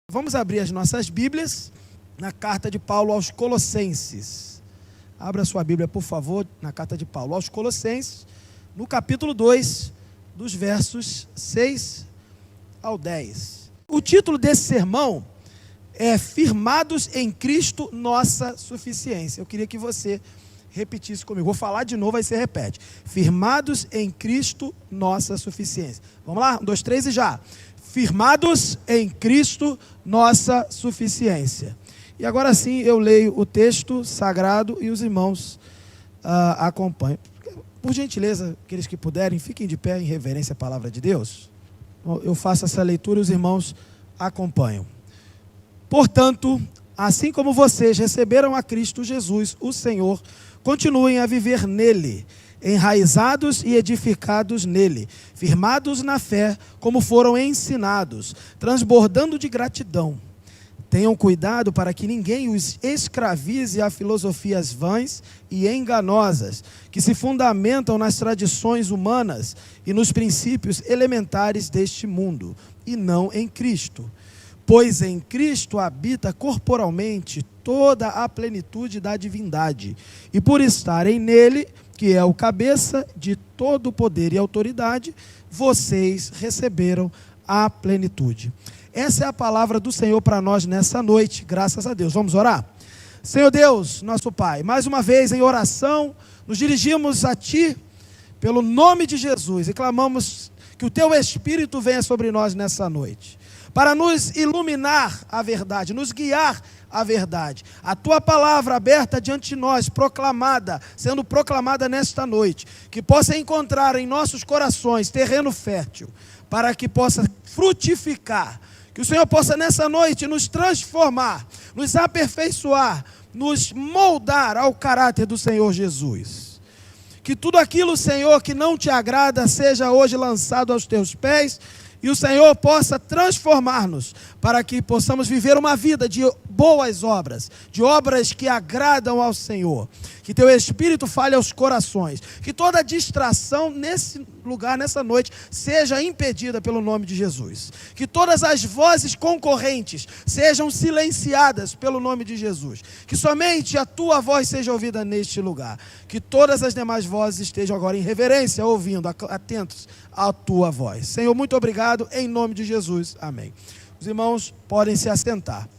Vamos abrir as nossas Bíblias na carta de Paulo aos Colossenses. Abra sua Bíblia, por favor, na carta de Paulo aos Colossenses, no capítulo 2, dos versos 6 ao 10. O título desse sermão é Firmados em Cristo, Nossa Suficiência. Eu queria que você repetisse comigo. Vou falar de novo, aí você repete. Firmados em Cristo, Nossa Suficiência. Vamos lá? 1, 2, 3 e já. Firmados em Cristo, nossa suficiência. E agora sim eu leio o texto sagrado e os irmãos acompanham. Por gentileza, aqueles que puderem, fiquem de pé em reverência à palavra de Deus. Eu faço essa leitura e os irmãos acompanham. Portanto, assim como vocês receberam a Cristo Jesus, o Senhor, continuem a viver nele, enraizados e edificados nele, firmados na fé, como foram ensinados, transbordando de gratidão. Tenham cuidado para que ninguém os escravize a filosofias vãs e enganosas, que se fundamentam nas tradições humanas e nos princípios elementares deste mundo, e não em Cristo. Pois em Cristo habita corporalmente toda a plenitude da divindade, e por estarem nele, que é o cabeça de todo o poder e autoridade, vocês receberam a plenitude. Essa é a palavra do Senhor para nós nessa noite, graças a Deus. Vamos orar? Senhor Deus, nosso Pai, mais uma vez em oração, nos dirigimos a Ti, pelo nome de Jesus, e clamamos que o Teu Espírito venha sobre nós nessa noite, para nos iluminar a verdade, nos guiar a verdade. A Tua palavra aberta diante de nós, proclamada, sendo proclamada nesta noite, que possa encontrar em nossos corações terreno fértil, para que possa frutificar, que o Senhor possa nessa noite nos transformar, nos aperfeiçoar, nos moldar ao caráter do Senhor Jesus. Que tudo aquilo, Senhor, que não Te agrada, seja hoje lançado aos Teus pés, e o Senhor possa transformar-nos para que possamos viver uma vida de boas obras, de obras que agradam ao Senhor. Que Teu Espírito fale aos corações, que toda distração nesse lugar, nessa noite, seja impedida pelo nome de Jesus. Que todas as vozes concorrentes sejam silenciadas pelo nome de Jesus. Que somente a Tua voz seja ouvida neste lugar. Que todas as demais vozes estejam agora em reverência, ouvindo, atentos à Tua voz. Senhor, muito obrigado, em nome de Jesus. Amém. Os irmãos podem se assentar.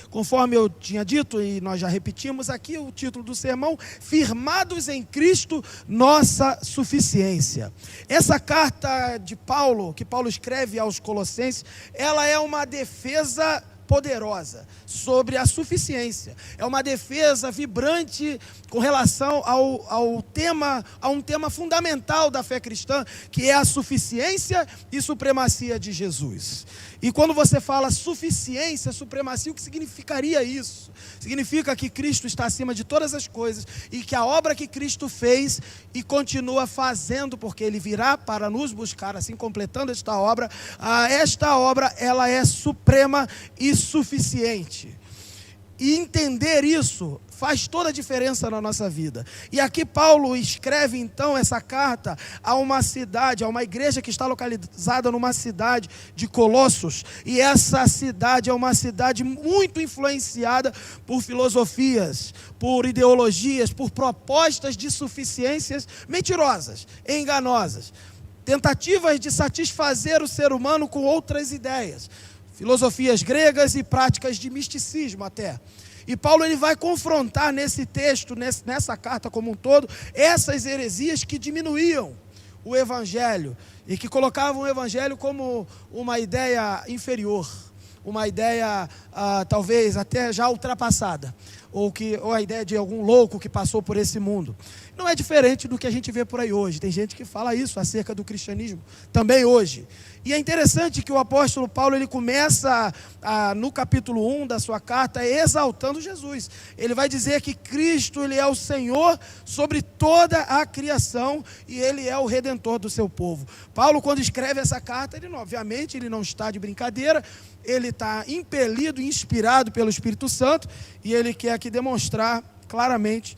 Conforme eu tinha dito, e nós já repetimos aqui o título do sermão, Firmados em Cristo, Nossa Suficiência. Essa carta de Paulo, que Paulo escreve aos Colossenses, ela é uma defesa poderosa sobre a suficiência. É uma defesa vibrante com relação a um tema fundamental da fé cristã, que é a suficiência e supremacia de Jesus. E quando você fala suficiência, supremacia, o que significaria isso? Significa que Cristo está acima de todas as coisas e que a obra que Cristo fez e continua fazendo, porque Ele virá para nos buscar, assim completando esta obra, ela é suprema e suficiente. E entender isso faz toda a diferença na nossa vida. E aqui Paulo escreve então essa carta a uma cidade, a uma igreja que está localizada numa cidade de Colossos. E essa cidade é uma cidade muito influenciada por filosofias, por ideologias, por propostas de suficiências mentirosas, enganosas. Tentativas de satisfazer o ser humano com outras ideias. Filosofias gregas e práticas de misticismo até. E Paulo ele vai confrontar nesse texto, nessa carta como um todo, essas heresias que diminuíam o Evangelho e que colocavam o Evangelho como uma ideia inferior, uma ideia talvez até já ultrapassada, ou a ideia de algum louco que passou por esse mundo. Não é diferente do que a gente vê por aí hoje. Tem gente que fala isso acerca do cristianismo também hoje. E é interessante que o apóstolo Paulo ele começa no capítulo 1 da sua carta exaltando Jesus. Ele vai dizer que Cristo ele é o Senhor sobre toda a criação e Ele é o Redentor do seu povo. Paulo, quando escreve essa carta, obviamente ele não está de brincadeira, ele está impelido, inspirado pelo Espírito Santo e ele quer aqui demonstrar claramente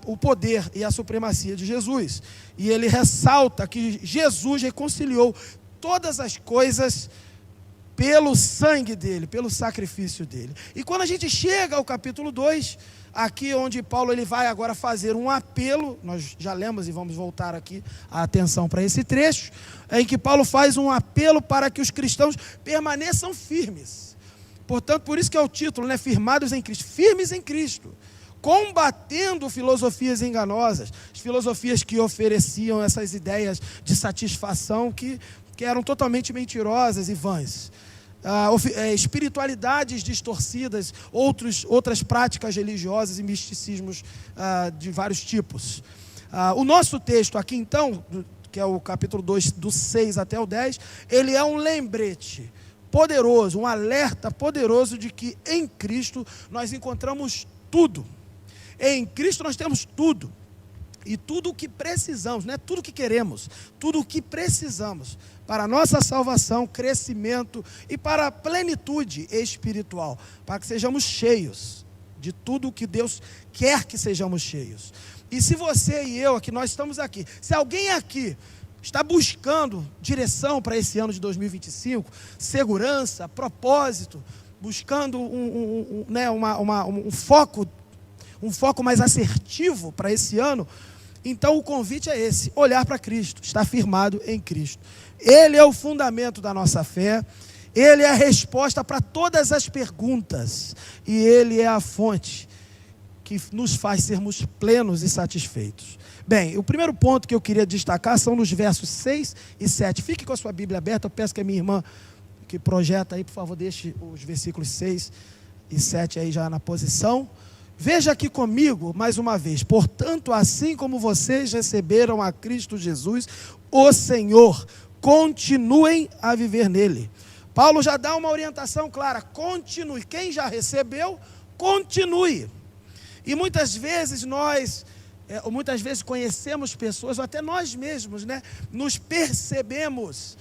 o poder e a supremacia de Jesus. E ele ressalta que Jesus reconciliou todas as coisas pelo sangue dele, pelo sacrifício dele. E quando a gente chega ao capítulo 2, aqui onde Paulo ele vai agora fazer um apelo, nós já lemos e vamos voltar aqui a atenção para esse trecho, em que Paulo faz um apelo para que os cristãos permaneçam firmes. Portanto, por isso que é o título, né? Firmados em Cristo, firmes em Cristo, combatendo filosofias enganosas, as filosofias que ofereciam essas ideias de satisfação que eram totalmente mentirosas e vãs. Espiritualidades distorcidas, outras práticas religiosas e misticismos de vários tipos. O nosso texto aqui então, que é o capítulo 2, do 6 até o 10, ele é um lembrete poderoso, um alerta poderoso de que em Cristo nós encontramos tudo. Em Cristo nós temos tudo. E tudo o que precisamos, não é tudo o que queremos, tudo o que precisamos para a nossa salvação, crescimento e para a plenitude espiritual, para que sejamos cheios de tudo o que Deus quer que sejamos cheios. E se você e eu, que nós estamos aqui, se alguém aqui está buscando direção para esse ano de 2025, segurança, propósito, buscando um foco mais assertivo para esse ano, então o convite é esse, olhar para Cristo, estar firmado em Cristo. Ele é o fundamento da nossa fé, Ele é a resposta para todas as perguntas, e Ele é a fonte que nos faz sermos plenos e satisfeitos. Bem, o primeiro ponto que eu queria destacar são nos versos 6 e 7. Fique com a sua Bíblia aberta, eu peço que a minha irmã que projeta aí, por favor, deixe os versículos 6 e 7 aí já na posição. Veja aqui comigo, mais uma vez, portanto, assim como vocês receberam a Cristo Jesus, o Senhor, continuem a viver nele. Paulo já dá uma orientação clara, continue, quem já recebeu, continue. E muitas vezes conhecemos pessoas, ou até nós mesmos, né, nos percebemos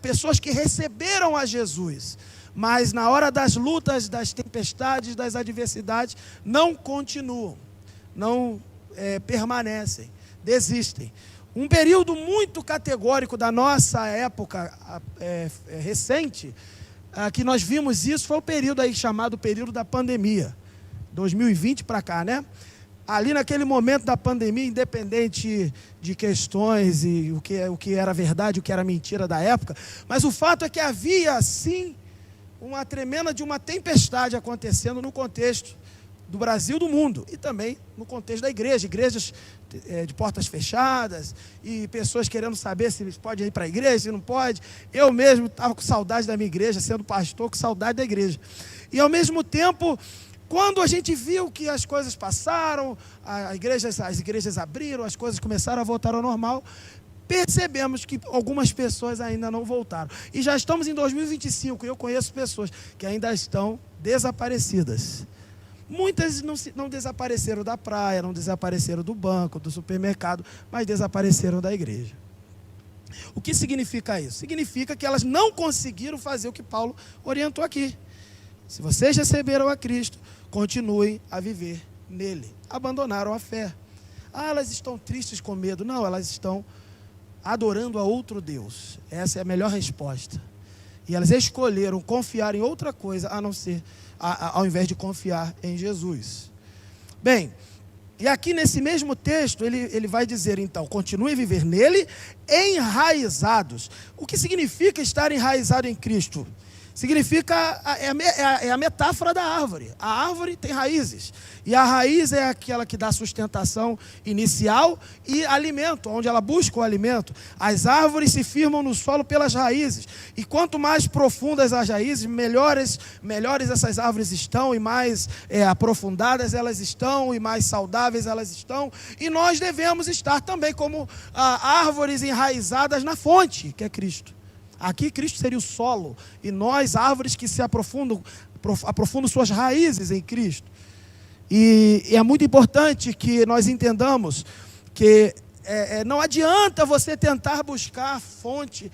pessoas que receberam a Jesus, mas na hora das lutas, das tempestades, das adversidades, não continuam, não permanecem, desistem. Um período muito categórico da nossa época recente, que nós vimos isso, foi o período aí chamado período da pandemia, 2020 para cá, né? Ali naquele momento da pandemia, independente de questões e o que era verdade, o que era mentira da época, mas o fato é que havia, sim, uma tremenda de uma tempestade acontecendo no contexto do Brasil, do mundo, e também no contexto da igreja, igrejas de portas fechadas, e pessoas querendo saber se eles podem ir para a igreja, se não pode. Eu mesmo estava com saudade da minha igreja, sendo pastor, com saudade da igreja. E ao mesmo tempo, quando a gente viu que as coisas passaram, as igrejas abriram, as coisas começaram a voltar ao normal, percebemos que algumas pessoas ainda não voltaram. E já estamos em 2025 e eu conheço pessoas que ainda estão desaparecidas. Muitas não desapareceram da praia, não desapareceram do banco, do supermercado, mas desapareceram da igreja. O que significa isso? Significa que elas não conseguiram fazer o que Paulo orientou aqui. Se vocês receberam a Cristo, continuem a viver nele. Abandonaram a fé. Elas estão tristes com medo. Não, elas estão adorando a outro Deus. Essa é a melhor resposta. E elas escolheram confiar em outra coisa, ao invés de confiar em Jesus. Bem, e aqui nesse mesmo texto, ele vai dizer então, continue a viver nele, enraizados. O que significa estar enraizado em Cristo? Significa, é a metáfora da árvore. A árvore tem raízes. E a raiz é aquela que dá sustentação inicial e alimento, onde ela busca o alimento. As árvores se firmam no solo pelas raízes. E quanto mais profundas as raízes, melhores essas árvores estão, e mais aprofundadas elas estão, e mais saudáveis elas estão. E nós devemos estar também como árvores enraizadas na fonte, que é Cristo. Aqui Cristo seria o solo, e nós, árvores que se aprofundam suas raízes em Cristo. E é muito importante que nós entendamos que não adianta você tentar buscar fonte,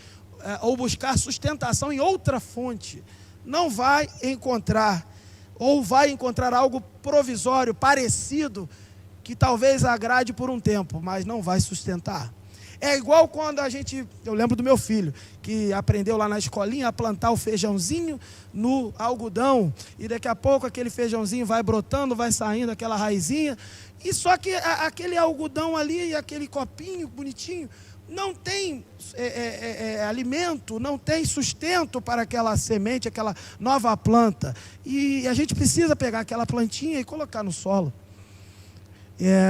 ou buscar sustentação em outra fonte. Não vai encontrar, ou vai encontrar algo provisório, parecido, que talvez agrade por um tempo, mas não vai sustentar. É igual quando eu lembro do meu filho, que aprendeu lá na escolinha a plantar o feijãozinho no algodão, e daqui a pouco aquele feijãozinho vai brotando, vai saindo aquela raizinha, e só que aquele algodão ali, aquele copinho bonitinho, não tem alimento, não tem sustento para aquela semente, aquela nova planta, e a gente precisa pegar aquela plantinha e colocar no solo.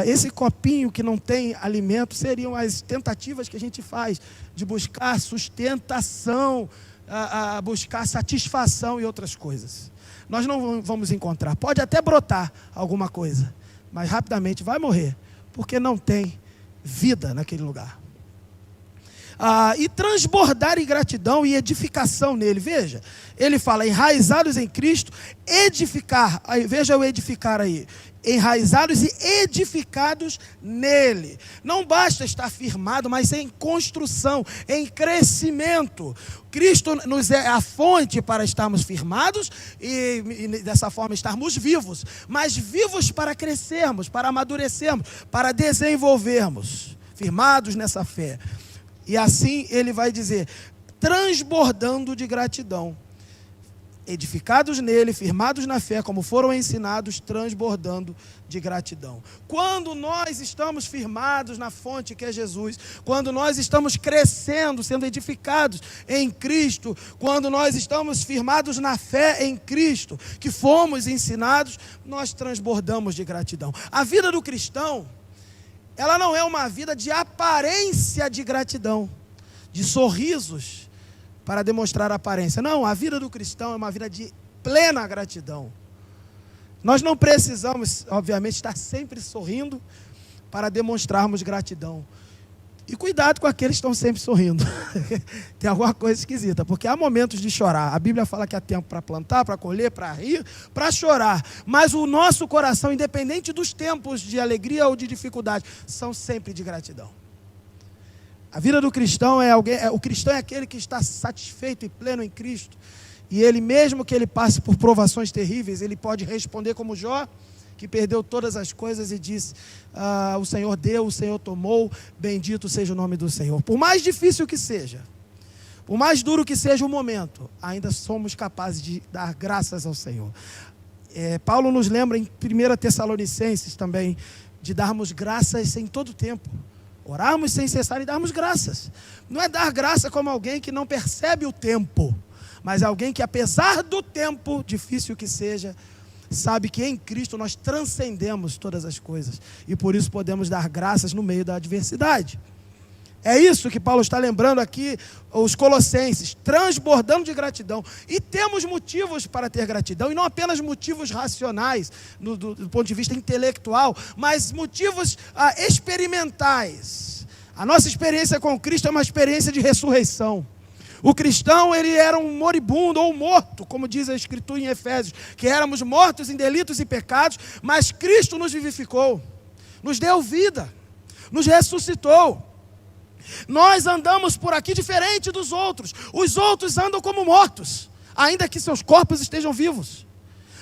Esse copinho que não tem alimento seriam as tentativas que a gente faz de buscar sustentação, a buscar satisfação e outras coisas. Nós não vamos encontrar. Pode até brotar alguma coisa, mas rapidamente vai morrer, porque não tem vida naquele lugar. E transbordar em gratidão e edificação nele. Veja, ele fala enraizados em Cristo, edificar. Veja o edificar aí. Enraizados e edificados nele. Não basta estar firmado, mas em construção, em crescimento. Cristo nos é a fonte para estarmos firmados e dessa forma estarmos vivos, mas vivos para crescermos, para amadurecermos, para desenvolvermos, firmados nessa fé. E assim ele vai dizer, transbordando de gratidão. Edificados nele, firmados na fé, como foram ensinados, transbordando de gratidão. Quando nós estamos firmados na fonte que é Jesus, quando nós estamos crescendo, sendo edificados em Cristo, quando nós estamos firmados na fé em Cristo, que fomos ensinados, nós transbordamos de gratidão. A vida do cristão, ela não é uma vida de aparência de gratidão, de sorrisos, para demonstrar a aparência. Não, a vida do cristão é uma vida de plena gratidão. Nós não precisamos, obviamente, estar sempre sorrindo para demonstrarmos gratidão. E cuidado com aqueles que estão sempre sorrindo. Tem alguma coisa esquisita, porque há momentos de chorar. A Bíblia fala que há tempo para plantar, para colher, para rir, para chorar. Mas o nosso coração, independente dos tempos de alegria ou de dificuldade, são sempre de gratidão. A vida do cristão o cristão é aquele que está satisfeito e pleno em Cristo. E ele, mesmo que ele passe por provações terríveis, ele pode responder como Jó, que perdeu todas as coisas e disse, o Senhor deu, o Senhor tomou, bendito seja o nome do Senhor. Por mais difícil que seja, por mais duro que seja o momento, ainda somos capazes de dar graças ao Senhor. Paulo nos lembra em 1 Tessalonicenses também, de darmos graças em todo tempo. Orarmos sem cessar e darmos graças. Não é dar graça como alguém que não percebe o tempo, mas alguém que, apesar do tempo, difícil que seja, sabe que em Cristo nós transcendemos todas as coisas. E por isso podemos dar graças no meio da adversidade. É isso que Paulo está lembrando aqui, os Colossenses, transbordando de gratidão. E temos motivos para ter gratidão, e não apenas motivos racionais, do ponto de vista intelectual, mas motivos experimentais. A nossa experiência com Cristo é uma experiência de ressurreição. O cristão, ele era um moribundo ou morto, como diz a Escritura em Efésios, que éramos mortos em delitos e pecados, mas Cristo nos vivificou, nos deu vida, nos ressuscitou. Nós andamos por aqui diferente dos outros. Os outros andam como mortos, ainda que seus corpos estejam vivos.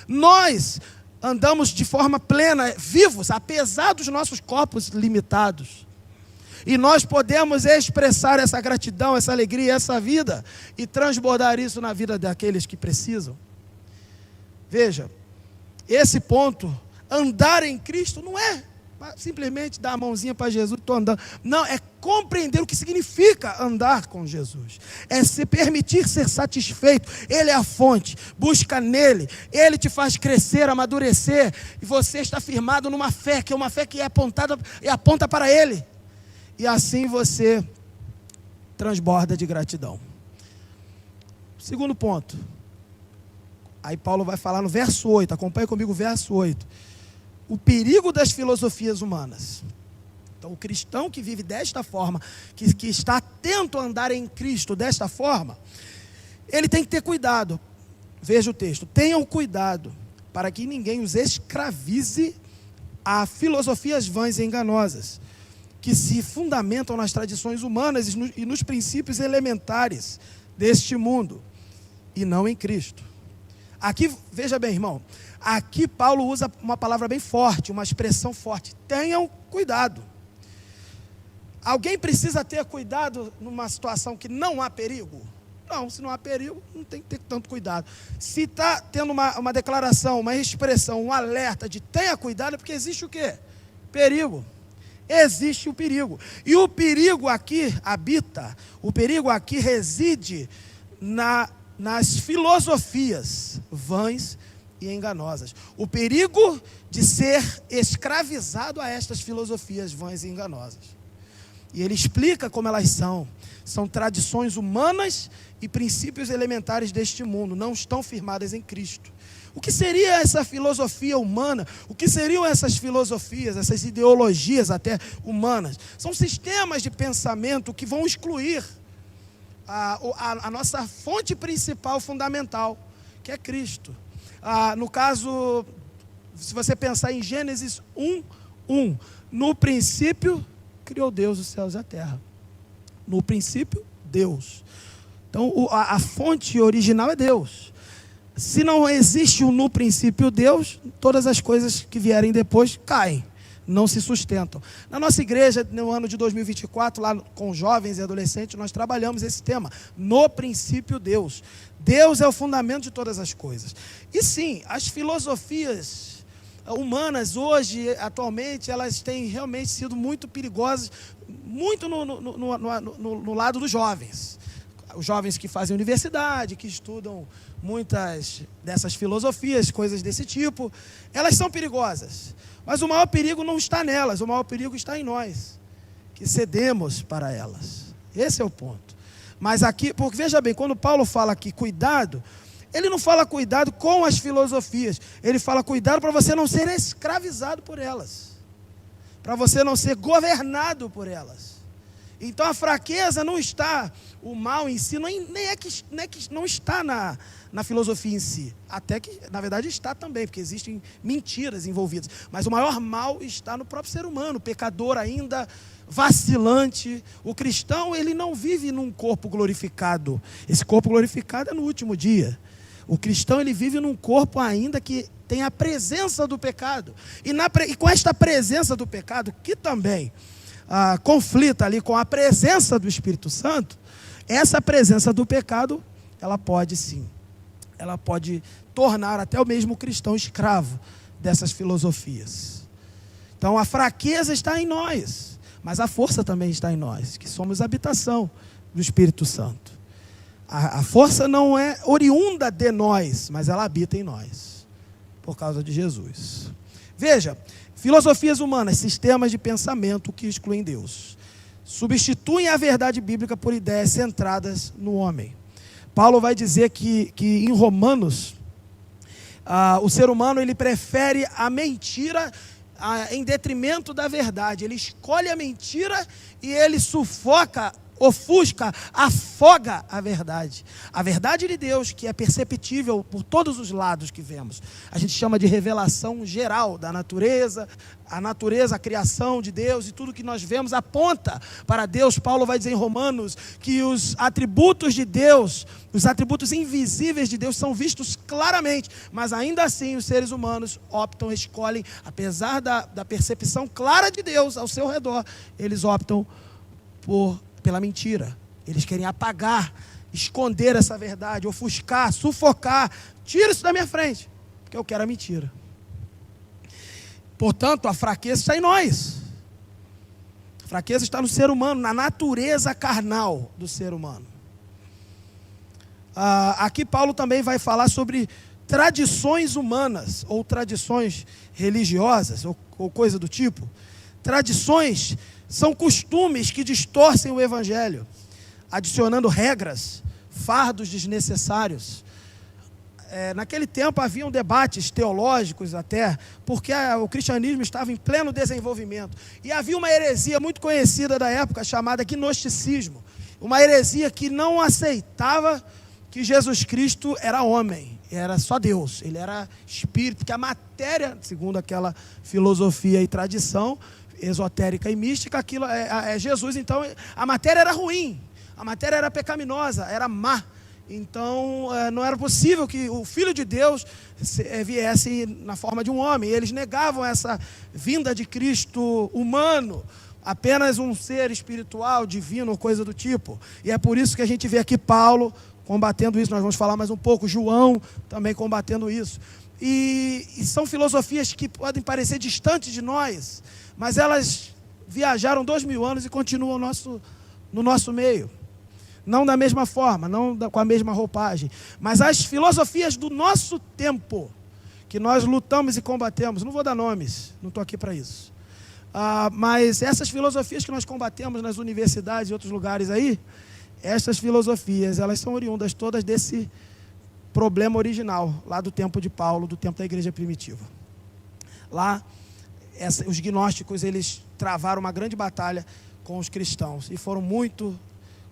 Nós andamos de forma plena, vivos, apesar dos nossos corpos limitados. E nós podemos expressar essa gratidão, essa alegria, essa vida, e transbordar isso na vida daqueles que precisam. Veja, esse ponto, andar em Cristo, não é simplesmente dar a mãozinha para Jesus e estou andando. Não, é compreender o que significa andar com Jesus. É se permitir ser satisfeito. Ele é a fonte. Busca nele. Ele te faz crescer, amadurecer. E você está firmado numa fé, que é uma fé que é apontada e aponta para ele. E assim você transborda de gratidão. Segundo ponto. Aí Paulo vai falar no verso 8. Acompanhe comigo o verso 8. O perigo das filosofias humanas. Então, o cristão que vive desta forma, que está atento a andar em Cristo desta forma, ele tem que ter cuidado. Veja o texto. Tenham cuidado para que ninguém os escravize a filosofias vãs e enganosas, que se fundamentam nas tradições humanas e nos princípios elementares deste mundo, e não em Cristo. Aqui, veja bem, irmão, aqui Paulo usa uma palavra bem forte, uma expressão forte. Tenham cuidado. Alguém precisa ter cuidado numa situação que não há perigo? Não, se não há perigo, não tem que ter tanto cuidado. Se está tendo uma declaração, uma expressão, um alerta de tenha cuidado, é porque existe o quê? Perigo. Existe o perigo. E o perigo aqui habita, o perigo aqui reside nas filosofias vãs e enganosas. O perigo de ser escravizado a estas filosofias vãs e enganosas. E ele explica como elas são. São tradições humanas e princípios elementares deste mundo, não estão firmadas em Cristo. O que seria essa filosofia humana? O que seriam essas filosofias, essas ideologias até humanas? São sistemas de pensamento que vão excluir a nossa fonte principal, fundamental, que é Cristo. No caso, se você pensar em Gênesis 1:1, no princípio criou Deus os céus e a terra. No princípio, Deus. Então, a fonte original é Deus. Se não existe no princípio Deus, todas as coisas que vierem depois caem, não se sustentam. Na nossa igreja, no ano de 2024, lá com jovens e adolescentes, nós trabalhamos esse tema, no princípio Deus. Deus é o fundamento de todas as coisas. E sim, as filosofias humanas hoje, atualmente, elas têm realmente sido muito perigosas, muito no lado dos jovens. Os jovens que fazem universidade, que estudam muitas dessas filosofias, coisas desse tipo, elas são perigosas. Mas o maior perigo não está nelas, o maior perigo está em nós, que cedemos para elas. Esse é o ponto. Mas aqui, porque veja bem, quando Paulo fala aqui cuidado, ele não fala cuidado com as filosofias, ele fala cuidado para você não ser escravizado por elas, para você não ser governado por elas. Então a fraqueza não está, o mal em si, nem é que não está na filosofia em si, até que na verdade está também, porque existem mentiras envolvidas, mas o maior mal está no próprio ser humano, pecador ainda, vacilante. O cristão, ele não vive num corpo glorificado, esse corpo glorificado é no último dia. O cristão, ele vive num corpo ainda que tem a presença do pecado. E com esta presença do pecado, que também conflita ali com a presença do Espírito Santo, essa presença do pecado, ela pode sim, ela pode tornar até o mesmo cristão escravo dessas filosofias. Então a fraqueza está em nós, mas a força também está em nós, que somos habitação do Espírito Santo. A força não é oriunda de nós, mas ela habita em nós, por causa de Jesus. Veja, filosofias humanas, sistemas de pensamento que excluem Deus, substituem a verdade bíblica por ideias centradas no homem. Paulo vai dizer que em Romanos, o ser humano ele prefere a mentira em detrimento da verdade. Ele escolhe a mentira e ele sufoca, ofusca, afoga a verdade. A verdade de Deus, que é perceptível por todos os lados que vemos. A gente chama de revelação geral da natureza, a criação de Deus e tudo que nós vemos aponta para Deus. Paulo vai dizer em Romanos que os atributos de Deus, os atributos invisíveis de Deus são vistos claramente, mas ainda assim os seres humanos optam, escolhem, apesar da percepção clara de Deus ao seu redor, eles optam pela mentira. Eles querem apagar, esconder essa verdade, ofuscar, sufocar. Tira isso da minha frente, porque eu quero a mentira. Portanto, a fraqueza está em nós. A fraqueza está no ser humano, na natureza carnal do ser humano. Aqui Paulo também vai falar sobre tradições humanas, ou tradições religiosas, ou coisa do tipo. Tradições são costumes que distorcem o evangelho, adicionando regras, fardos desnecessários. Naquele tempo haviam debates teológicos até, porque o cristianismo estava em pleno desenvolvimento. E havia uma heresia muito conhecida da época, chamada gnosticismo. Uma heresia que não aceitava que Jesus Cristo era homem, era só Deus, ele era espírito, que a matéria, segundo aquela filosofia e tradição esotérica e mística, aquilo é Jesus. Então a matéria era ruim, a matéria era pecaminosa, era má. Então não era possível que o Filho de Deus viesse na forma de um homem. Eles negavam essa vinda de Cristo humano, apenas um ser espiritual, divino, coisa do tipo. E é por isso que a gente vê aqui Paulo combatendo isso. Nós vamos falar mais um pouco, João também combatendo isso. E são filosofias que podem parecer distantes de nós, mas elas viajaram 2000 anos e continuam no nosso meio. Não da mesma forma, não com a mesma roupagem, mas as filosofias do nosso tempo, que nós lutamos e combatemos. Não vou dar nomes, não estou aqui para isso. Mas essas filosofias que nós combatemos nas universidades e outros lugares aí, essas filosofias, elas são oriundas todas desse problema original, lá do tempo de Paulo, do tempo da igreja primitiva. Lá, os gnósticos, eles travaram uma grande batalha com os cristãos e foram muito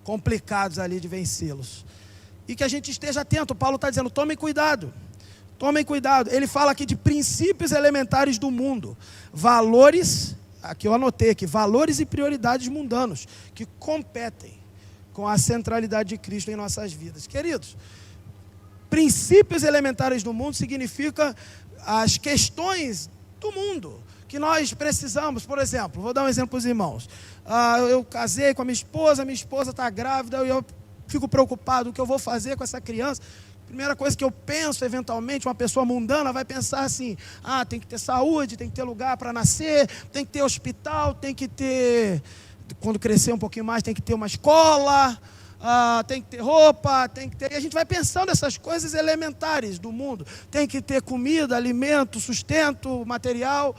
complicados ali de vencê-los. E que a gente esteja atento. Paulo está dizendo, tomem cuidado. Tomem cuidado. Ele fala aqui de princípios elementares do mundo. Valores, aqui eu anotei aqui, valores e prioridades mundanos, que competem com a centralidade de Cristo em nossas vidas. Queridos, princípios elementares do mundo significa as questões do mundo que nós precisamos. Por exemplo, vou dar um exemplo para os irmãos. Eu casei com a minha esposa está grávida, e eu fico preocupado o que eu vou fazer com essa criança. Primeira coisa que eu penso, eventualmente, uma pessoa mundana vai pensar assim, tem que ter saúde, tem que ter lugar para nascer, tem que ter hospital, tem que ter, quando crescer um pouquinho mais, tem que ter uma escola, tem que ter roupa, tem que ter... E a gente vai pensando essas coisas elementares do mundo. Tem que ter comida, alimento, sustento, material.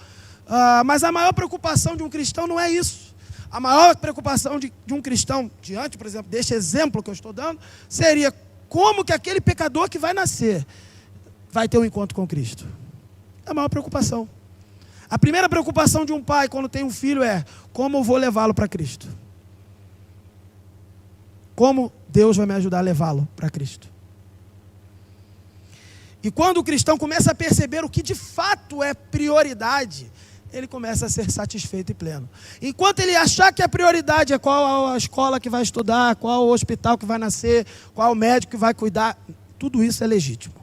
Mas a maior preocupação de um cristão não é isso. A maior preocupação de um cristão, diante, por exemplo, deste exemplo que eu estou dando, seria como que aquele pecador que vai nascer vai ter um encontro com Cristo. É a maior preocupação. A primeira preocupação de um pai quando tem um filho é como eu vou levá-lo para Cristo. Como Deus vai me ajudar a levá-lo para Cristo. E quando o cristão começa a perceber o que de fato é prioridade, ele começa a ser satisfeito e pleno. Enquanto ele achar que a prioridade é qual a escola que vai estudar, qual o hospital que vai nascer, qual o médico que vai cuidar, tudo isso é legítimo.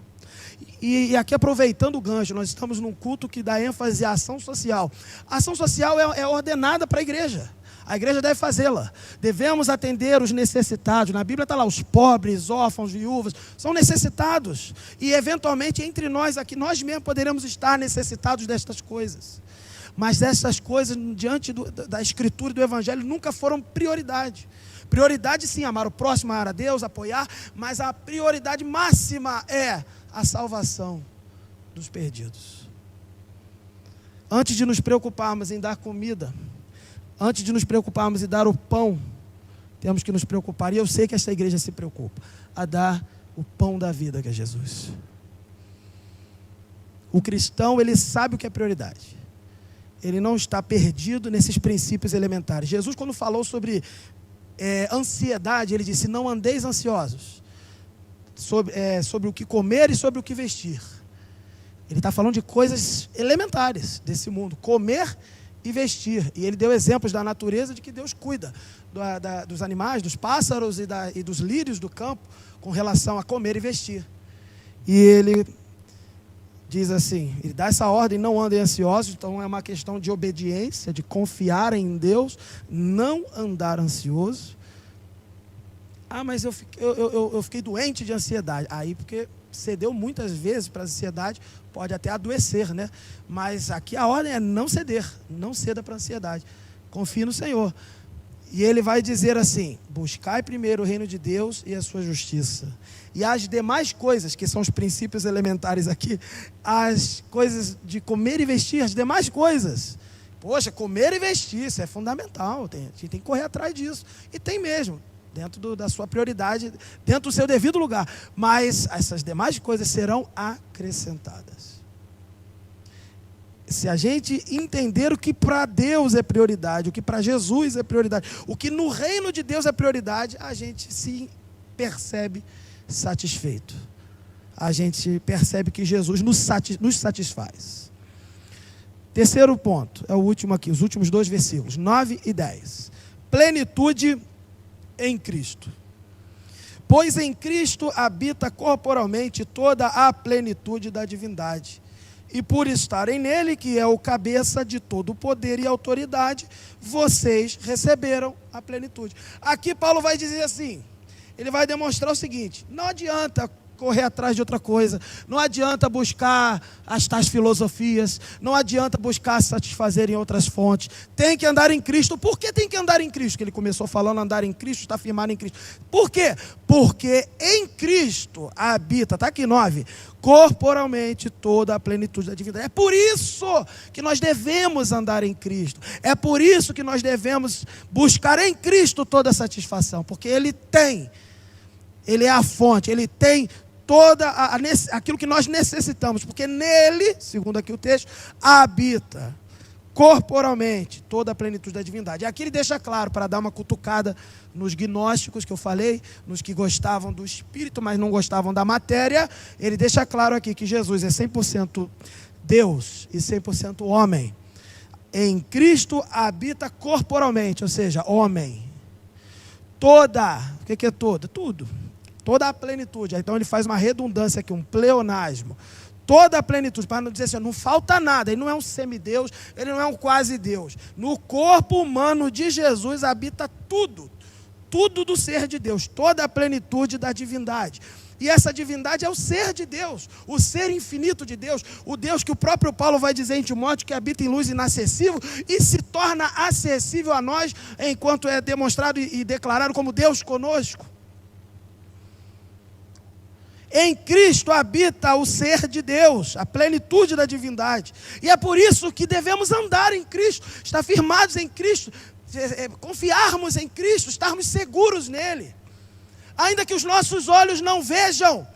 E aqui, aproveitando o gancho, nós estamos num culto que dá ênfase à ação social. A ação social é ordenada para a igreja. A igreja deve fazê-la. Devemos atender os necessitados. Na Bíblia está lá, os pobres, órfãos, viúvas, são necessitados. E eventualmente entre nós aqui, nós mesmos poderemos estar necessitados destas coisas. Mas essas coisas, diante da Escritura e do Evangelho, nunca foram prioridade. Prioridade sim, amar o próximo, amar a Deus, apoiar, mas a prioridade máxima é a salvação dos perdidos. Antes de nos preocuparmos em dar comida, antes de nos preocuparmos em dar o pão, temos que nos preocupar, e eu sei que esta igreja se preocupa, a dar o pão da vida, que é Jesus. O cristão, ele sabe o que é prioridade. Ele não está perdido nesses princípios elementares. Jesus, quando falou sobre ansiedade, ele disse, não andeis ansiosos sobre o que comer e sobre o que vestir. Ele está falando de coisas elementares desse mundo, comer e vestir. E ele deu exemplos da natureza, de que Deus cuida dos animais, dos pássaros e dos lírios do campo, com relação a comer e vestir. E ele diz assim, ele dá essa ordem, não andem ansiosos, então é uma questão de obediência, de confiar em Deus, não andar ansioso. Mas eu fiquei doente de ansiedade. Aí, porque cedeu muitas vezes para a ansiedade, pode até adoecer, né? Mas aqui a ordem é não ceder, não ceda para a ansiedade. Confie no Senhor. E ele vai dizer assim, buscai primeiro o reino de Deus e a sua justiça. E as demais coisas, que são os princípios elementares aqui, as coisas de comer e vestir, as demais coisas. Poxa, comer e vestir, isso é fundamental, a gente tem que correr atrás disso. E tem mesmo, dentro da sua prioridade, dentro do seu devido lugar. Mas essas demais coisas serão acrescentadas. Se a gente entender o que para Deus é prioridade, o que para Jesus é prioridade, o que no reino de Deus é prioridade, a gente se percebe satisfeito. A gente percebe que Jesus nos satisfaz. Terceiro ponto, é o último aqui, os últimos 2 versículos, 9 e 10. Plenitude em Cristo. Pois em Cristo habita corporalmente toda a plenitude da divindade. E por estarem nele, que é o cabeça de todo o poder e autoridade, vocês receberam a plenitude. Aqui Paulo vai dizer assim, ele vai demonstrar o seguinte: não adianta correr atrás de outra coisa, não adianta buscar as tais filosofias, não adianta buscar satisfazer em outras fontes, tem que andar em Cristo. Por que tem que andar em Cristo? Que ele começou falando andar em Cristo, está firmado em Cristo. Por quê? Porque em Cristo habita, está aqui 9, corporalmente toda a plenitude da divindade. É por isso que nós devemos andar em Cristo, é por isso que nós devemos buscar em Cristo toda a satisfação, porque Ele é a fonte, Ele tem toda aquilo que nós necessitamos, porque nele, segundo aqui o texto, habita corporalmente toda a plenitude da divindade. E aqui ele deixa claro, para dar uma cutucada nos gnósticos que eu falei, nos que gostavam do espírito, mas não gostavam da matéria, ele deixa claro aqui que Jesus é 100% Deus e 100% homem. Em Cristo habita corporalmente, ou seja, homem. O que é toda? Tudo. Toda a plenitude. Então ele faz uma redundância aqui, um pleonasmo. Toda a plenitude, para não dizer assim, não falta nada. Ele não é um semideus, ele não é um quase Deus. No corpo humano de Jesus habita tudo. Tudo do ser de Deus. Toda a plenitude da divindade. E essa divindade é o ser de Deus, o ser infinito de Deus, o Deus que o próprio Paulo vai dizer em Timóteo que habita em luz inacessível e se torna acessível a nós enquanto é demonstrado e declarado como Deus conosco. Em Cristo habita o ser de Deus, a plenitude da divindade. E é por isso que devemos andar em Cristo, estar firmados em Cristo, confiarmos em Cristo, estarmos seguros nele. Ainda que os nossos olhos não vejam,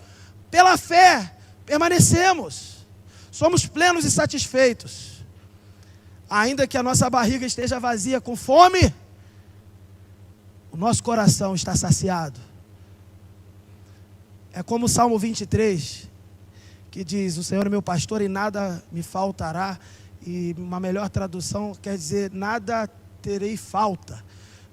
pela fé permanecemos. Somos plenos e satisfeitos. Ainda que a nossa barriga esteja vazia com fome, o nosso coração está saciado. É como o Salmo 23, que diz: o Senhor é meu pastor e nada me faltará. E uma melhor tradução quer dizer: nada terei falta.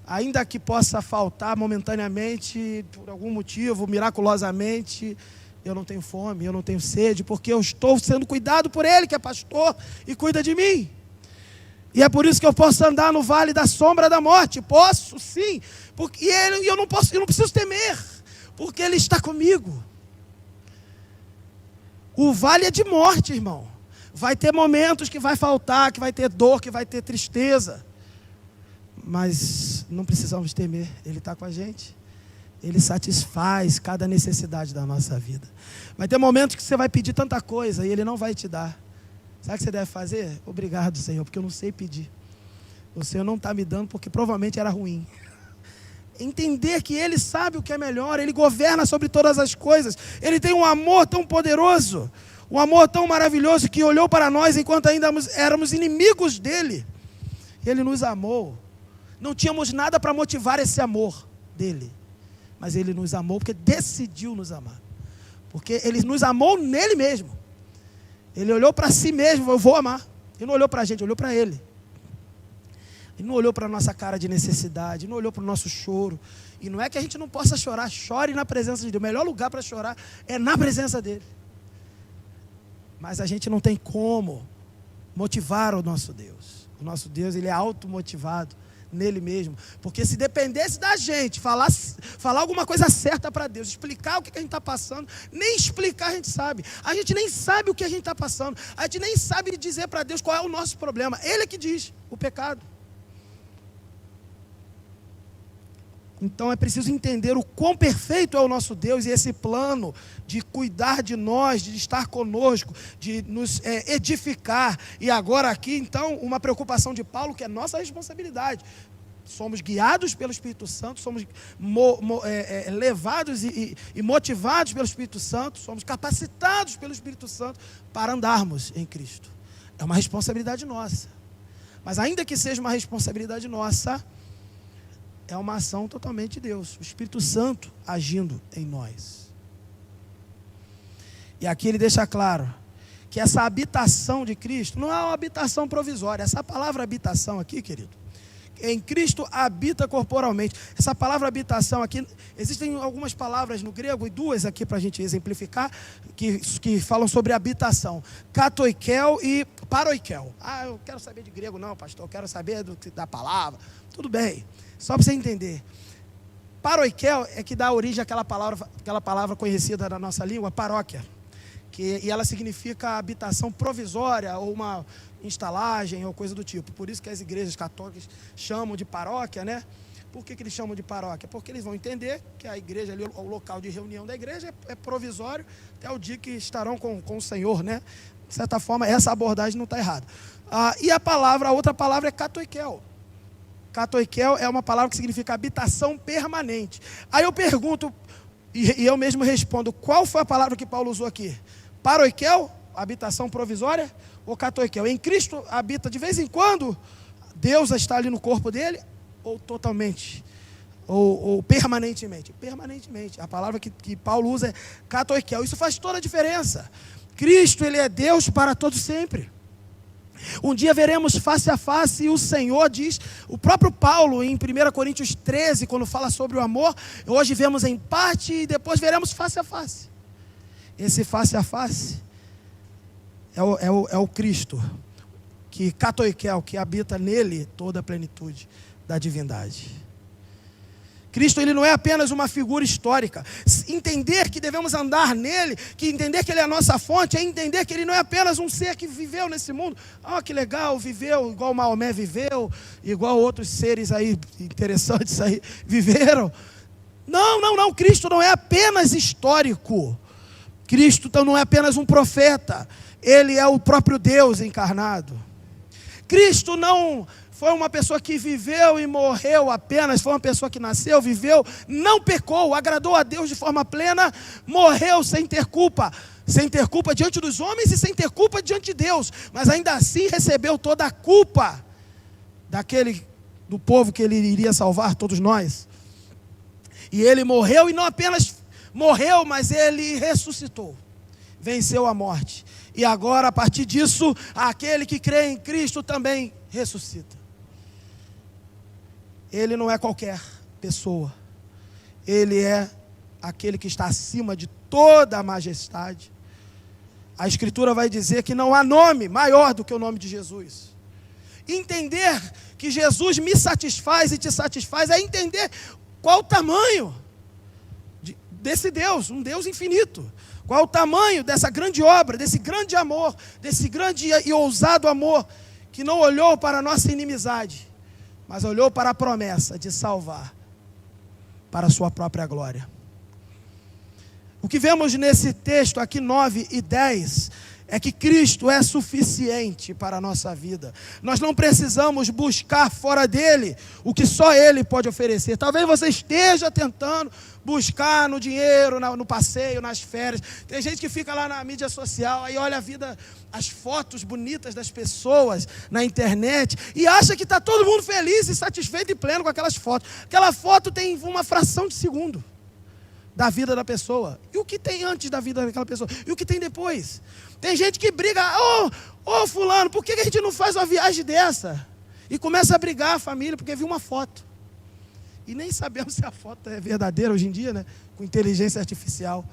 Ainda que possa faltar momentaneamente, por algum motivo, miraculosamente, eu não tenho fome, eu não tenho sede, porque eu estou sendo cuidado por Ele, que é pastor e cuida de mim. E é por isso que eu posso andar no vale da sombra da morte. Posso, sim, porque eu não preciso temer, porque Ele está comigo. O vale é de morte, irmão. Vai ter momentos que vai faltar, que vai ter dor, que vai ter tristeza. Mas não precisamos temer, Ele está com a gente. Ele satisfaz cada necessidade da nossa vida. Vai ter momentos que você vai pedir tanta coisa e Ele não vai te dar. Sabe o que você deve fazer? Obrigado, Senhor, porque eu não sei pedir. O Senhor não está me dando porque provavelmente era ruim. Entender que Ele sabe o que é melhor, Ele governa sobre todas as coisas. Ele tem um amor tão poderoso, um amor tão maravilhoso, que olhou para nós enquanto ainda éramos inimigos dEle. Ele nos amou. Não tínhamos nada para motivar esse amor dEle, mas Ele nos amou porque decidiu nos amar. Porque Ele nos amou nele mesmo. Ele olhou para si mesmo: eu vou amar. Ele não olhou para a gente, olhou para Ele. Ele não olhou para a nossa cara de necessidade, não olhou para o nosso choro. E não é que a gente não possa chorar, chore na presença de Deus. O melhor lugar para chorar é na presença dEle. Mas a gente não tem como motivar o nosso Deus. O nosso Deus, Ele é automotivado nele mesmo. Porque se dependesse da gente falar alguma coisa certa para Deus, explicar o que a gente está passando, nem explicar a gente sabe. A gente nem sabe o que a gente está passando. A gente nem sabe dizer para Deus qual é o nosso problema. Ele é que diz o pecado. Então é preciso entender o quão perfeito é o nosso Deus e esse plano de cuidar de nós, de estar conosco, de nos edificar. E agora aqui, então, uma preocupação de Paulo, que é nossa responsabilidade. Somos guiados pelo Espírito Santo, somos levados e motivados pelo Espírito Santo, somos capacitados pelo Espírito Santo para andarmos em Cristo. É uma responsabilidade nossa. Mas ainda que seja uma responsabilidade nossa, é uma ação totalmente de Deus, o Espírito Santo agindo em nós. E aqui ele deixa claro que essa habitação de Cristo não é uma habitação provisória. Essa palavra habitação aqui, querido, em Cristo habita corporalmente. Essa palavra habitação aqui, existem algumas palavras no grego, e duas aqui para a gente exemplificar, que falam sobre habitação. Katoikel e paroikel. Eu quero saber de grego não, pastor, eu quero saber da palavra. Tudo bem, só para você entender. Paroikel é que dá origem àquela palavra conhecida na nossa língua, paróquia. E ela significa habitação provisória ou uma instalagem ou coisa do tipo. Por isso que as igrejas católicas chamam de paróquia, né? Por que eles chamam de paróquia? Porque eles vão entender que a igreja ali, o local de reunião da igreja é provisório até o dia que estarão com o Senhor, né? De certa forma, essa abordagem não está errada. E a outra palavra é katoikel. Katoikel é uma palavra que significa habitação permanente. Aí eu pergunto, e eu mesmo respondo, qual foi a palavra que Paulo usou aqui? Paroikel, habitação provisória, ou katoikel? Em Cristo habita de vez em quando, Deus está ali no corpo dele, ou totalmente, ou permanentemente? Permanentemente. A palavra que Paulo usa é katoikel. Isso faz toda a diferença. Cristo, ele é Deus para todo sempre. Um dia veremos face a face, e o Senhor diz, o próprio Paulo em 1 Coríntios 13, quando fala sobre o amor, hoje vemos em parte e depois veremos face a face. Esse face a face é o Cristo, que katoikel, que habita nele toda a plenitude da divindade. Cristo, ele não é apenas uma figura histórica. Entender que devemos andar nele, que entender que ele é a nossa fonte, é entender que ele não é apenas um ser que viveu nesse mundo. Que legal, viveu igual Maomé viveu, igual outros seres aí interessantes aí viveram. Não, Cristo não é apenas histórico. Cristo não é apenas um profeta. Ele é o próprio Deus encarnado. Cristo não foi uma pessoa que viveu e morreu apenas, foi uma pessoa que nasceu, viveu, não pecou, agradou a Deus de forma plena, morreu sem ter culpa diante dos homens e sem ter culpa diante de Deus, mas ainda assim recebeu toda a culpa do povo que ele iria salvar, todos nós. E ele morreu, e não apenas morreu, mas ele ressuscitou, venceu a morte. E agora, a partir disso, aquele que crê em Cristo também ressuscita. Ele não é qualquer pessoa. Ele é aquele que está acima de toda a majestade. A Escritura vai dizer que não há nome maior do que o nome de Jesus. Entender que Jesus me satisfaz e te satisfaz é entender qual o tamanho desse Deus, um Deus infinito. Qual o tamanho dessa grande obra, desse grande amor, desse grande e ousado amor, que não olhou para a nossa inimizade, mas olhou para a promessa de salvar para a sua própria glória. O que vemos nesse texto aqui 9 e 10 é que Cristo é suficiente para a nossa vida. Nós não precisamos buscar fora dele o que só ele pode oferecer. Talvez você esteja tentando buscar no dinheiro, no passeio, nas férias. Tem gente que fica lá na mídia social, aí olha a vida, as fotos bonitas das pessoas na internet e acha que está todo mundo feliz e satisfeito e pleno com aquelas fotos. Aquela foto tem uma fração de segundo da vida da pessoa. E o que tem antes da vida daquela pessoa? E o que tem depois? Tem gente que briga, fulano, por que a gente não faz uma viagem dessa? E começa a brigar a família porque viu uma foto. E nem sabemos se a foto é verdadeira hoje em dia, né? Com inteligência artificial.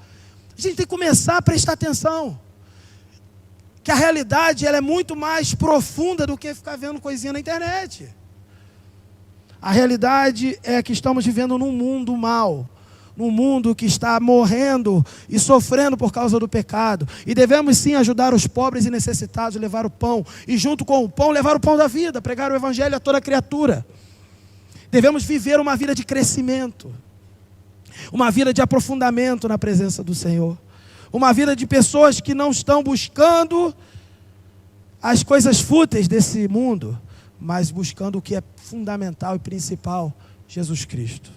A gente tem que começar a prestar atenção. Que a realidade ela é muito mais profunda do que ficar vendo coisinha na internet. A realidade é que estamos vivendo num mundo mau. Num mundo que está morrendo e sofrendo por causa do pecado. E devemos sim ajudar os pobres e necessitados, levar o pão. E junto com o pão, levar o pão da vida, pregar o evangelho a toda criatura. Devemos viver uma vida de crescimento. Uma vida de aprofundamento na presença do Senhor. Uma vida de pessoas que não estão buscando as coisas fúteis desse mundo, mas buscando o que é fundamental e principal, Jesus Cristo.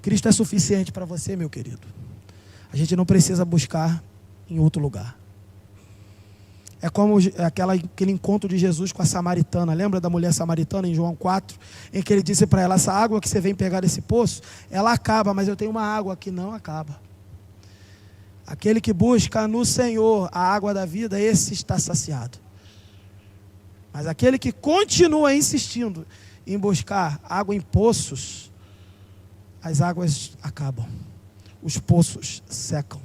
Cristo é suficiente para você, meu querido. A gente não precisa buscar em outro lugar. É como aquele encontro de Jesus com a samaritana. Lembra da mulher samaritana em João 4? Em que ele disse para ela, essa água que você vem pegar desse poço, ela acaba, mas eu tenho uma água que não acaba. Aquele que busca no Senhor a água da vida, esse está saciado. Mas aquele que continua insistindo em buscar água em poços, as águas acabam, os poços secam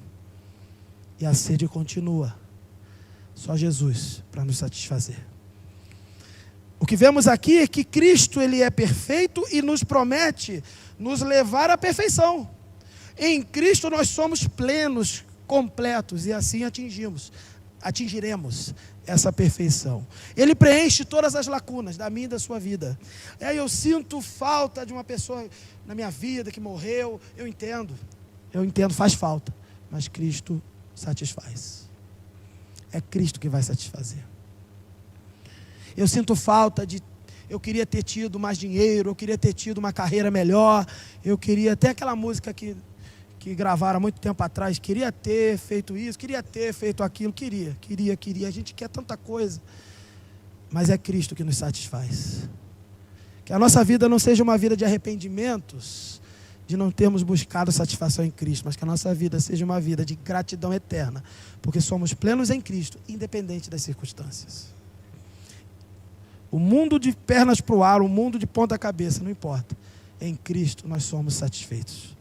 e a sede continua. Só Jesus para nos satisfazer. O que vemos aqui é que Cristo, ele é perfeito e nos promete nos levar à perfeição. Em Cristo nós somos plenos, completos, e assim atingiremos essa perfeição. Ele preenche todas as lacunas da minha e da sua vida. Aí eu sinto falta de uma pessoa na minha vida que morreu. Eu entendo, faz falta, mas Cristo satisfaz. É Cristo que vai satisfazer. Eu sinto falta eu queria ter tido mais dinheiro, eu queria ter tido uma carreira melhor, eu queria, até aquela música que gravaram há muito tempo atrás, queria ter feito isso, queria ter feito aquilo, queria, a gente quer tanta coisa, mas é Cristo que nos satisfaz. Que a nossa vida não seja uma vida de arrependimentos, de não termos buscado satisfação em Cristo, mas que a nossa vida seja uma vida de gratidão eterna, porque somos plenos em Cristo, independente das circunstâncias. O mundo de pernas para o ar, o mundo de ponta cabeça, não importa. Em Cristo nós somos satisfeitos.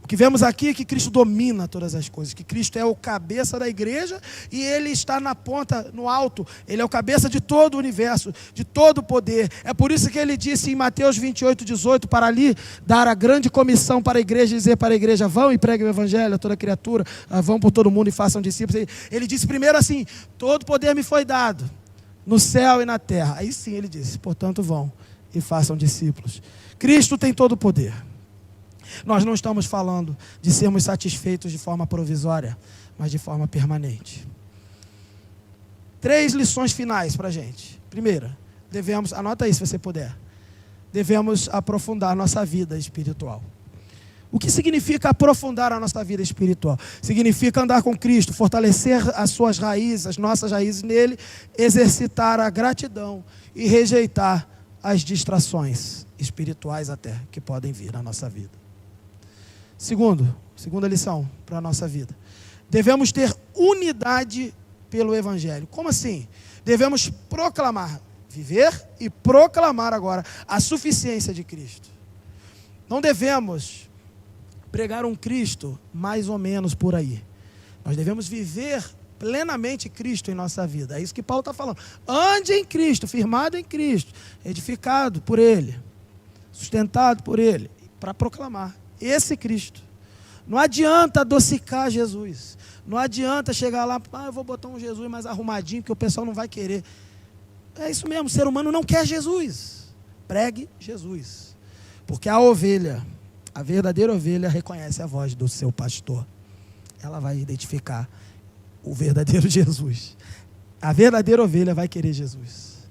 O que vemos aqui é que Cristo domina todas as coisas, que Cristo é o cabeça da igreja e Ele está na ponta, no alto. Ele é o cabeça de todo o universo, de todo o poder. É por isso que Ele disse em Mateus 28:18, para ali dar a grande comissão para a igreja, dizer para a igreja, vão e preguem o evangelho a toda criatura, vão por todo mundo e façam discípulos. Ele disse primeiro assim, todo poder me foi dado, no céu e na terra. Aí sim ele disse, portanto vão e façam discípulos. Cristo tem todo o poder. Nós não estamos falando de sermos satisfeitos de forma provisória, mas de forma permanente. 3 lições finais para a gente. Primeira, anota aí se você puder, devemos aprofundar nossa vida espiritual. O que significa aprofundar a nossa vida espiritual? Significa andar com Cristo, fortalecer as suas raízes, as nossas raízes nele, exercitar a gratidão e rejeitar as distrações espirituais até que podem vir na nossa vida. Segunda lição para a nossa vida. Devemos ter unidade pelo Evangelho. Como assim? Devemos proclamar, viver e proclamar agora a suficiência de Cristo. Não devemos pregar um Cristo mais ou menos por aí. Nós devemos viver plenamente Cristo em nossa vida. É isso que Paulo está falando. Ande em Cristo, firmado em Cristo, edificado por Ele, sustentado por Ele, para proclamar esse Cristo. Não adianta adocicar Jesus. Não adianta chegar lá, eu vou botar um Jesus mais arrumadinho, que o pessoal não vai querer. É isso mesmo, o ser humano não quer Jesus. Pregue Jesus. Porque a ovelha, a verdadeira ovelha, reconhece a voz do seu pastor. Ela vai identificar o verdadeiro Jesus. A verdadeira ovelha vai querer Jesus.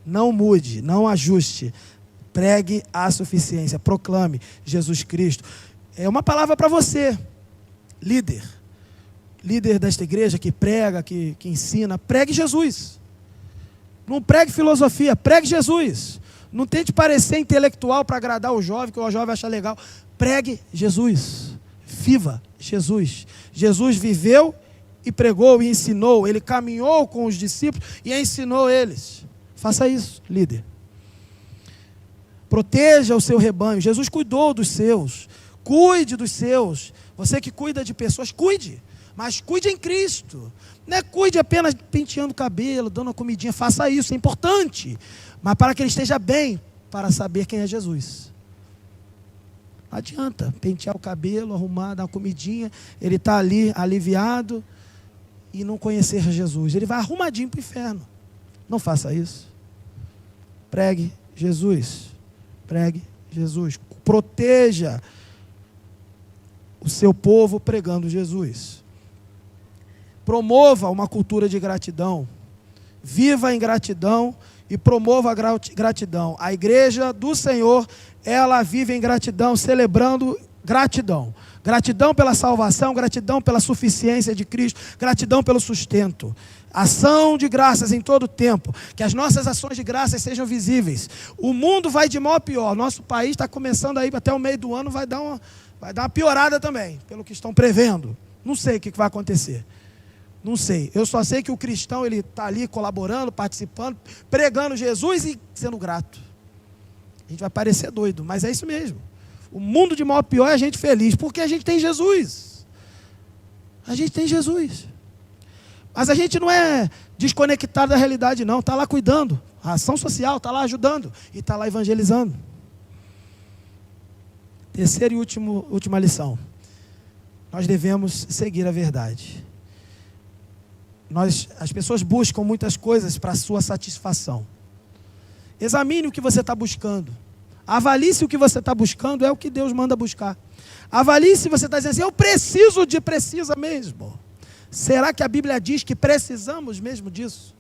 Não mude, não ajuste. Pregue a suficiência. Proclame Jesus Cristo. É uma palavra para você, líder desta igreja que prega, que ensina. Pregue Jesus. Não pregue filosofia, pregue Jesus. Não tente parecer intelectual para agradar o jovem, que o jovem acha legal. Pregue Jesus. Viva Jesus. Jesus viveu e pregou e ensinou. Ele caminhou com os discípulos e ensinou eles. Faça isso, líder. Proteja o seu rebanho. Jesus cuidou dos seus. Cuide dos seus. Você que cuida de pessoas, cuide. Mas cuide em Cristo. Não é cuide apenas penteando o cabelo, dando uma comidinha. Faça isso, é importante. Mas para que ele esteja bem, para saber quem é Jesus. Não adianta pentear o cabelo, arrumar, dar uma comidinha. Ele está ali, aliviado, e não conhecer Jesus. Ele vai arrumadinho para o inferno. Não faça isso. Pregue Jesus. Pregue Jesus. Proteja o seu povo pregando Jesus. Promova uma cultura de gratidão. Viva em gratidão e promova a gratidão. A igreja do Senhor, ela vive em gratidão, celebrando gratidão. Gratidão pela salvação, gratidão pela suficiência de Cristo, gratidão pelo sustento. Ação de graças em todo o tempo. Que as nossas ações de graças sejam visíveis. O mundo vai de mal a pior. Nosso país está começando aí, até o meio do ano vai dar uma piorada também, pelo que estão prevendo. Não sei o que vai acontecer. Não sei. Eu só sei que o cristão, ele está ali colaborando, participando, pregando Jesus e sendo grato. A gente vai parecer doido, mas é isso mesmo. O mundo de mal a pior é a gente feliz, porque a gente tem Jesus. A gente tem Jesus. Mas a gente não é desconectado da realidade, não. Está lá cuidando. A ação social está lá ajudando. E está lá evangelizando. Terceira e última lição. Nós devemos seguir a verdade. As pessoas buscam muitas coisas para a sua satisfação. Examine o que você está buscando. Avalie se o que você está buscando é o que Deus manda buscar. Avalie se você está dizendo assim, eu preciso precisa mesmo. Será que a Bíblia diz que precisamos mesmo disso?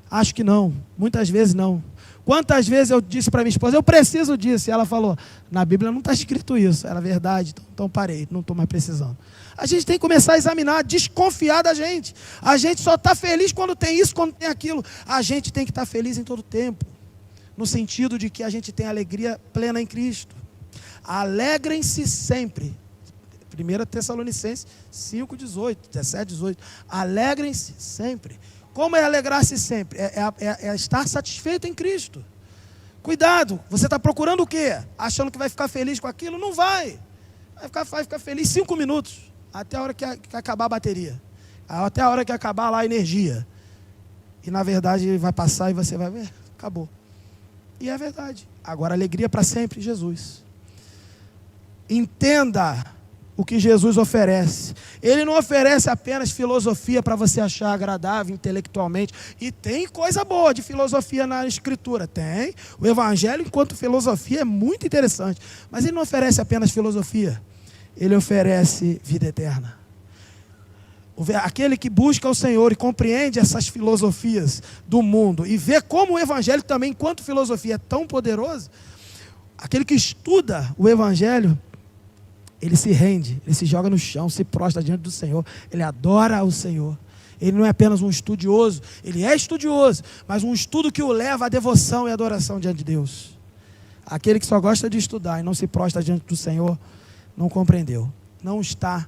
Acho que não. Muitas vezes não. Quantas vezes eu disse para minha esposa, eu preciso disso. E ela falou, na Bíblia não está escrito isso. Era verdade, então parei, não estou mais precisando. A gente tem que começar a examinar, desconfiar da gente. A gente só está feliz quando tem isso, quando tem aquilo. A gente tem que estar feliz em todo tempo. No sentido de que a gente tem alegria plena em Cristo. Alegrem-se sempre. 1 Tessalonicenses 5, 18, 17, 18. Alegrem-se sempre. Como é alegrar-se sempre? É estar satisfeito em Cristo. Cuidado, você está procurando o quê? Achando que vai ficar feliz com aquilo? Não vai. Vai ficar feliz 5 minutos. Até a hora que acabar a bateria. Até a hora que acabar lá a energia. E na verdade vai passar e você vai ver, acabou. E é verdade. Agora alegria para sempre, Jesus. Entenda o que Jesus oferece. Ele não oferece apenas filosofia para você achar agradável intelectualmente. E tem coisa boa de filosofia na Escritura. Tem. O Evangelho, enquanto filosofia, é muito interessante. Mas ele não oferece apenas filosofia. Ele oferece vida eterna. Aquele que busca o Senhor e compreende essas filosofias do mundo e vê como o Evangelho também, enquanto filosofia, é tão poderoso, aquele que estuda o Evangelho, ele se rende, ele se joga no chão, se prostra diante do Senhor, ele adora o Senhor. Ele não é apenas um estudioso, ele é estudioso, mas um estudo que o leva à devoção e adoração diante de Deus. Aquele que só gosta de estudar e não se prostra diante do Senhor, não compreendeu, não está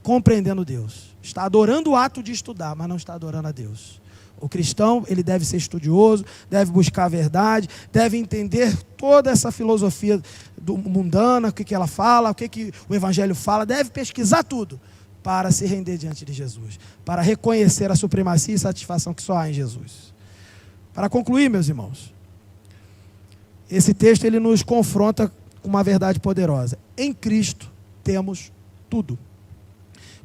compreendendo Deus. Está adorando o ato de estudar, mas não está adorando a Deus. O cristão, ele deve ser estudioso, deve buscar a verdade, deve entender toda essa filosofia mundana, o que ela fala, o que o Evangelho fala, deve pesquisar tudo para se render diante de Jesus, para reconhecer a supremacia e satisfação que só há em Jesus. Para concluir, meus irmãos, esse texto ele nos confronta com uma verdade poderosa. Em Cristo temos tudo.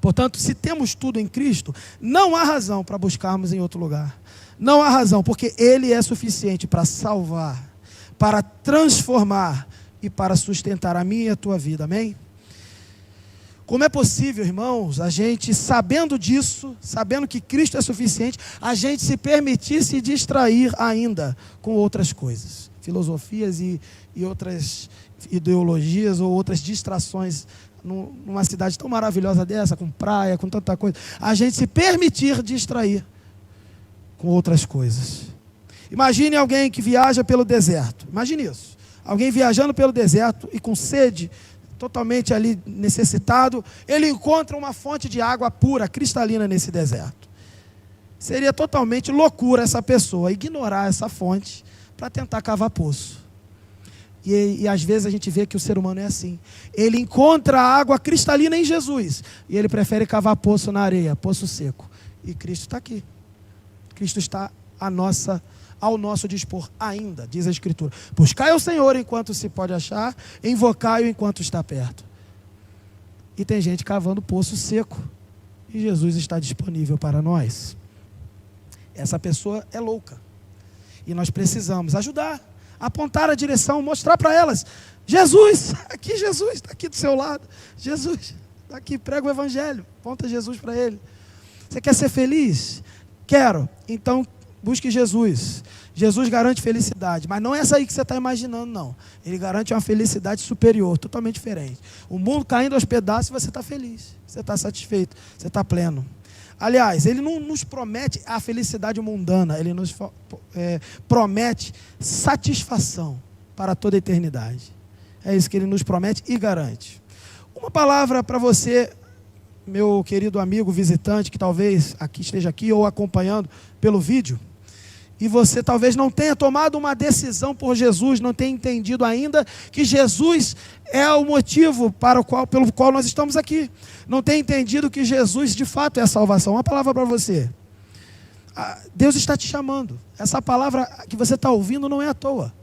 Portanto, se temos tudo em Cristo, não há razão para buscarmos em outro lugar. Não há razão, porque Ele é suficiente para salvar, para transformar e para sustentar a minha e a tua vida. Amém? Como é possível, irmãos, a gente, sabendo disso, sabendo que Cristo é suficiente, a gente se permitir se distrair ainda com outras coisas, filosofias e outras ideologias ou outras distrações numa cidade tão maravilhosa dessa, com praia, com tanta coisa, a gente se permitir distrair com outras coisas. Imagine alguém que viaja pelo deserto, imagine isso, alguém viajando pelo deserto e com sede, totalmente ali necessitado, ele encontra uma fonte de água pura, cristalina nesse deserto. Seria totalmente loucura essa pessoa ignorar essa fonte para tentar cavar poço. E às vezes a gente vê que o ser humano é assim. Ele encontra a água cristalina em Jesus e ele prefere cavar poço na areia, poço seco. E Cristo está aqui. Cristo está ao nosso dispor ainda, diz a Escritura. Buscai ao Senhor enquanto se pode achar, invocai-o enquanto está perto. E tem gente cavando poço seco e Jesus está disponível para nós. Essa pessoa é louca e nós precisamos ajudar, apontar a direção, mostrar para elas: Jesus, aqui Jesus, está aqui do seu lado, Jesus, está aqui, prega o Evangelho, aponta Jesus para ele. Você quer ser feliz? Quero, então busque Jesus. Jesus garante felicidade, mas não é essa aí que você está imaginando, não. Ele garante uma felicidade superior, totalmente diferente. O mundo caindo aos pedaços e você está feliz, você está satisfeito, você está pleno. Aliás, ele não nos promete a felicidade mundana, ele nos promete satisfação para toda a eternidade. É isso que ele nos promete e garante. Uma palavra para você, meu querido amigo visitante, que talvez esteja aqui ou acompanhando pelo vídeo. e você talvez não tenha tomado uma decisão por Jesus, não tenha entendido ainda que Jesus é o motivo pelo qual nós estamos aqui. Não tenha entendido que Jesus de fato é a salvação. Uma palavra para você. Deus está te chamando. Essa palavra que você está ouvindo não é à toa.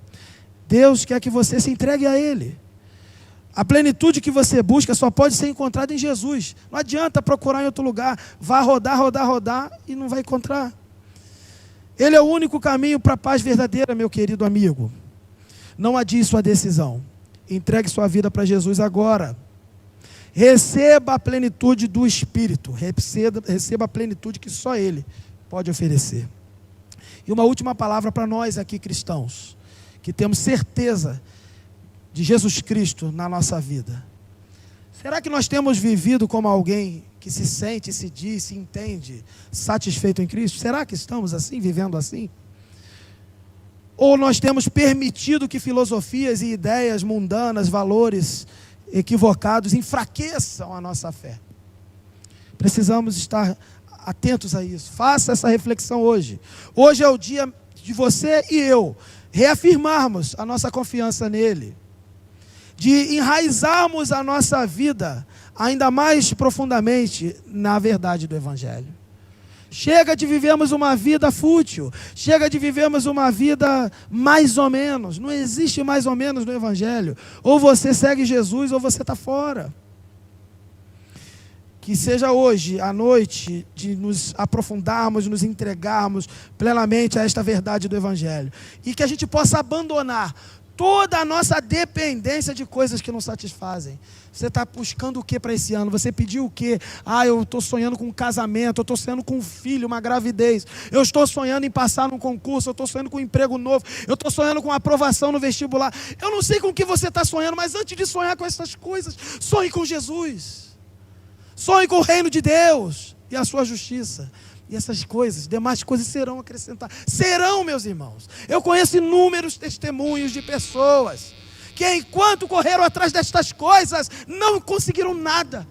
Deus quer que você se entregue a Ele. A plenitude que você busca só pode ser encontrada em Jesus. Não adianta procurar em outro lugar. Vá rodar e não vai encontrar. Ele é o único caminho para a paz verdadeira, meu querido amigo. Não adie sua decisão. Entregue sua vida para Jesus agora. Receba a plenitude do Espírito. Receba a plenitude que só Ele pode oferecer. E uma última palavra para nós aqui cristãos, que temos certeza de Jesus Cristo na nossa vida. Será que nós temos vivido como alguém que se sente, se diz, se entende satisfeito em Cristo? Será que estamos assim, vivendo assim? Ou nós temos permitido que filosofias e ideias mundanas, valores equivocados enfraqueçam a nossa fé? Precisamos estar atentos a isso. Faça essa reflexão hoje. Hoje é o dia de você e eu reafirmarmos a nossa confiança nele, de enraizarmos a nossa vida ainda mais profundamente na verdade do Evangelho. Chega de vivermos uma vida fútil, chega de vivermos uma vida mais ou menos. Não existe mais ou menos no Evangelho. Ou você segue Jesus ou você está fora. Que seja hoje a noite de nos aprofundarmos, nos entregarmos plenamente a esta verdade do Evangelho. E que a gente possa abandonar toda a nossa dependência de coisas que não satisfazem. Você está buscando o que para esse ano? Você pediu o quê? Eu estou sonhando com um casamento, eu estou sonhando com um filho, uma gravidez. Eu estou sonhando em passar num concurso, eu estou sonhando com um emprego novo. Eu estou sonhando com aprovação no vestibular. Eu não sei com o que você está sonhando, mas antes de sonhar com essas coisas, sonhe com Jesus. Sonhe com o reino de Deus e a sua justiça. E essas coisas, demais coisas serão acrescentadas. Serão, meus irmãos. Eu conheço inúmeros testemunhos de pessoas que enquanto correram atrás destas coisas, não conseguiram nada.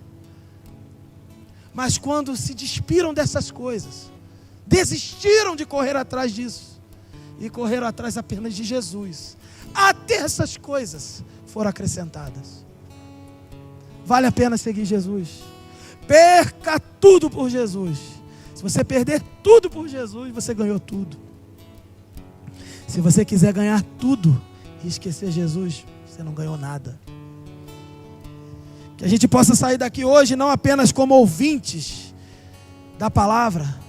Mas quando se despiram dessas coisas, desistiram de correr atrás disso e correram atrás apenas de Jesus. Até essas coisas foram acrescentadas. Vale a pena seguir Jesus. Perca tudo por Jesus. Se você perder tudo por Jesus, você ganhou tudo. Se você quiser ganhar tudo e esquecer Jesus, você não ganhou nada. Que a gente possa sair daqui hoje não apenas como ouvintes da palavra,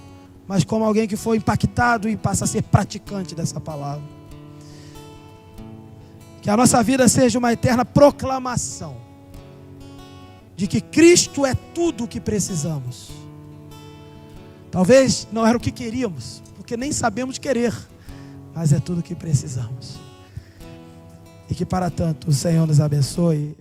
mas como alguém que foi impactado e passa a ser praticante dessa palavra. Que a nossa vida seja uma eterna proclamação de que Cristo é tudo o que precisamos. Talvez não era o que queríamos, porque nem sabemos querer, mas é tudo o que precisamos. E que para tanto o Senhor nos abençoe.